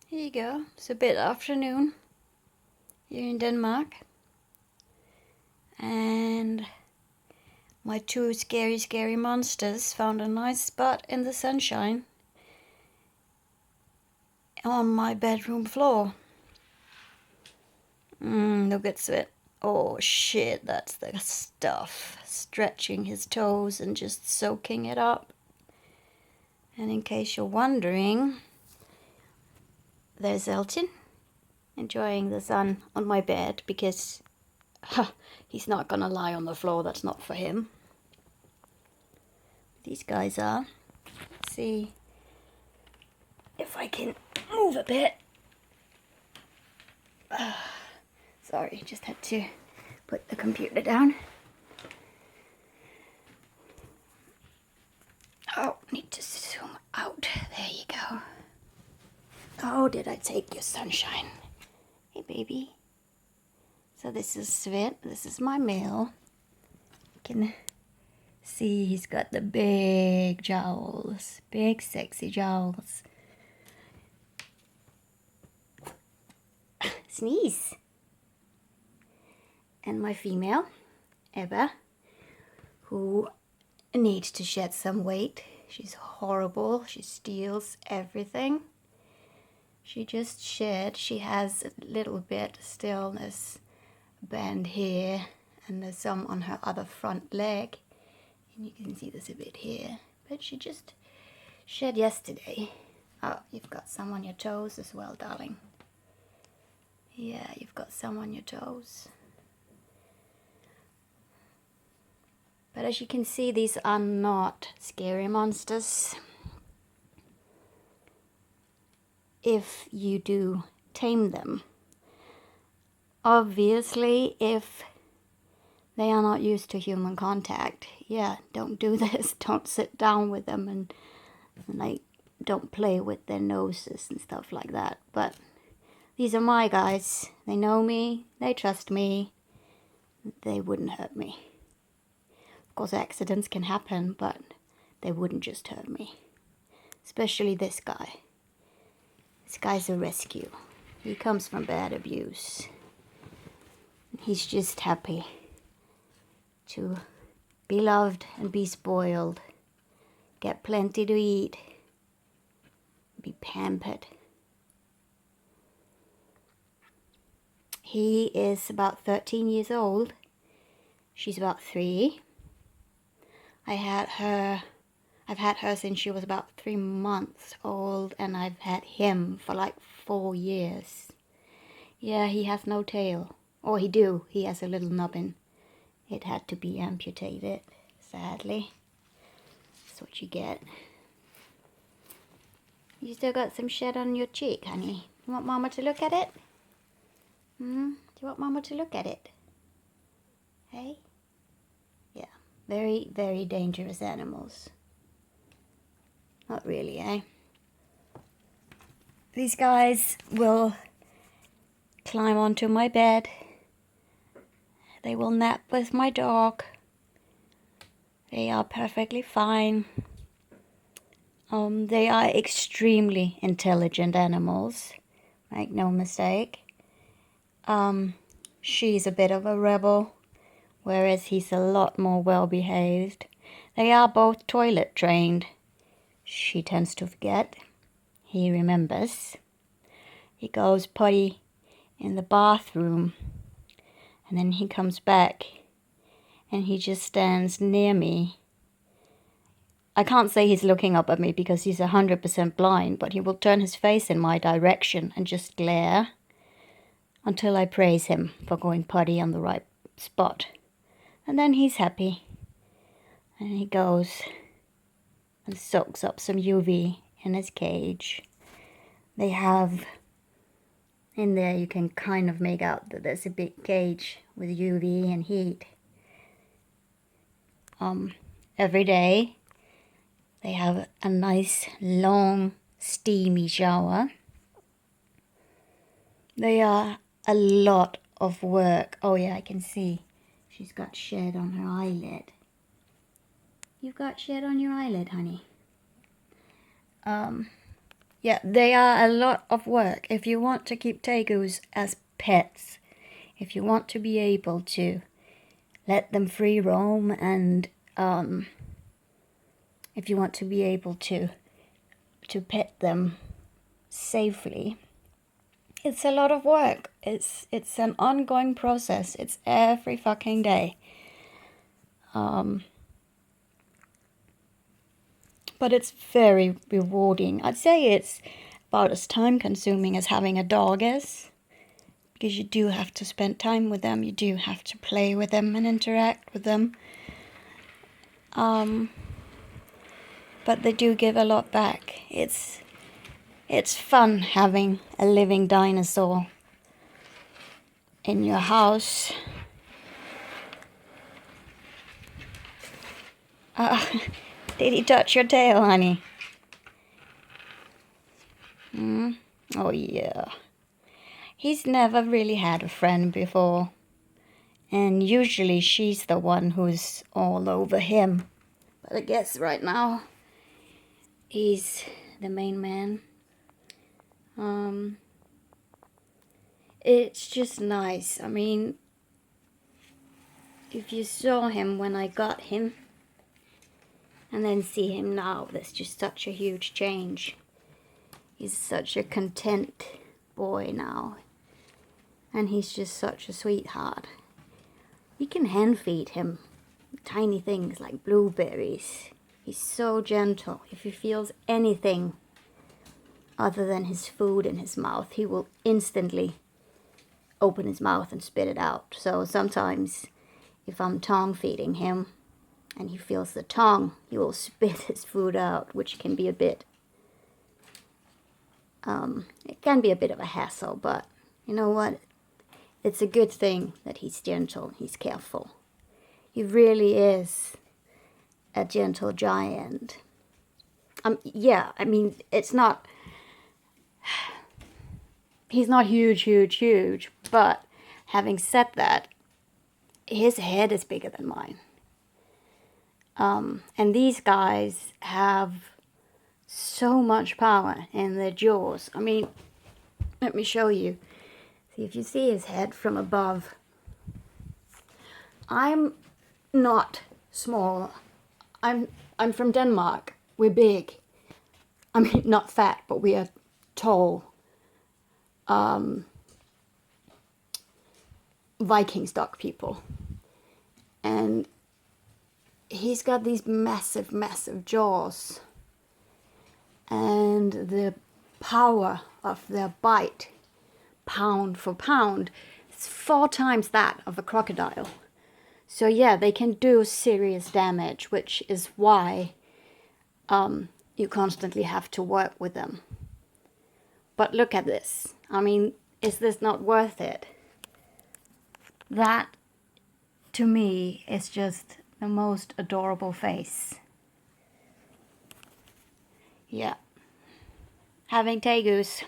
Here you go. It's a bit afternoon here in Denmark. And my two scary monsters found a nice spot in the sunshine on my bedroom floor. Look at it. Oh shit, that's the stuff. Stretching his toes and just soaking it up. And in case you're wondering, there's Elton enjoying the sun on my bed because he's not gonna lie on the floor. That's not for him. These guys are. Let's see if I can move a bit. Sorry, just had to put the computer down. Oh, need to zoom out. There you go. Oh, did I take your sunshine? Hey, baby. So this is Svet. This is my male. You can see he's got the big jowls. Big, sexy jowls. Sneeze. And my female, Ebba, who needs to shed some weight. She's horrible. She steals everything. She just shed. She has a little bit still. There's a band here and there's some on her other front leg. And you can see there's a bit here. But she just shed yesterday. Oh, you've got some on your toes as well, darling. Yeah, you've got some on your toes. But as you can see, these are not scary monsters. If you do tame them. Obviously, if they are not used to human contact, yeah, don't do this. Don't sit down with them and like don't play with their noses and stuff like that. But these are my guys. They know me. They trust me. They wouldn't hurt me. Of course, accidents can happen, but they wouldn't just hurt me. Especially this guy. This guy's a rescue. He comes from bad abuse. He's just happy to be loved and be spoiled. Get plenty to eat. Be pampered. He is about 13 years old. She's about 3. I've had her since she was about 3 months old, and I've had him for like 4 years. Yeah, he has no tail. Or he has a little nubbin. It had to be amputated, sadly. That's what you get. You still got some shed on your cheek, honey. You want Mama to look at it? Do you want Mama to look at it? Hey? Yeah, very, very dangerous animals. Not really, eh? These guys will climb onto my bed. They will nap with my dog. They are perfectly fine. They are extremely intelligent animals. Make no mistake. She's a bit of a rebel, whereas he's a lot more well-behaved. They are both toilet trained. She tends to forget. He remembers. He goes potty in the bathroom, and then he comes back, and he just stands near me. I can't say he's looking up at me because he's 100% blind, but he will turn his face in my direction and just glare until I praise him for going potty on the right spot. And then he's happy. And he goes and soaks up some UV in his cage. They have, in there you can kind of make out that there's a big cage with UV and heat. Every day they have a nice long steamy shower. They are a lot of work. Oh yeah, I can see she's got shed on her eyelid. You've got shed on your eyelid, honey. Yeah, Yeah, they are a lot of work. If you want to keep tegus as pets, if you want to be able to let them free roam, and if you want to be able to pet them safely, it's a lot of work. It's an ongoing process. It's every fucking day. But it's very rewarding. I'd say it's about as time consuming as having a dog is, because you do have to spend time with them. You do have to play with them and interact with them. But they do give a lot back. It's fun having a living dinosaur in your house. Did he touch your tail, honey? Oh, yeah. He's never really had a friend before. And usually she's the one who's all over him. But I guess right now, he's the main man. It's just nice. I mean, if you saw him when I got him, and then see him now, there's just such a huge change. He's such a content boy now. And he's just such a sweetheart. You can hand feed him tiny things like blueberries. He's so gentle. If he feels anything other than his food in his mouth, he will instantly open his mouth and spit it out. So sometimes if I'm tongue feeding him and he feels the tongue, he will spit his food out, which can be a bit, it can be a bit of a hassle, but you know what? It's a good thing that he's gentle, he's careful. He really is a gentle giant. Yeah, I mean, it's not, he's not huge, but having said that, his head is bigger than mine. And these guys have so much power in their jaws. I mean, let me show you. See, if you see his head from above, I'm not small. I'm from Denmark. We're big. I mean, not fat, but we are tall. Viking stock people. And he's got these massive jaws. And the power of their bite, pound for pound, is 4 times that of a crocodile. So yeah, they can do serious damage, which is why you constantly have to work with them. But look at this. I mean, is this not worth it? That, to me, is just the most adorable face. Yeah. Having tegus.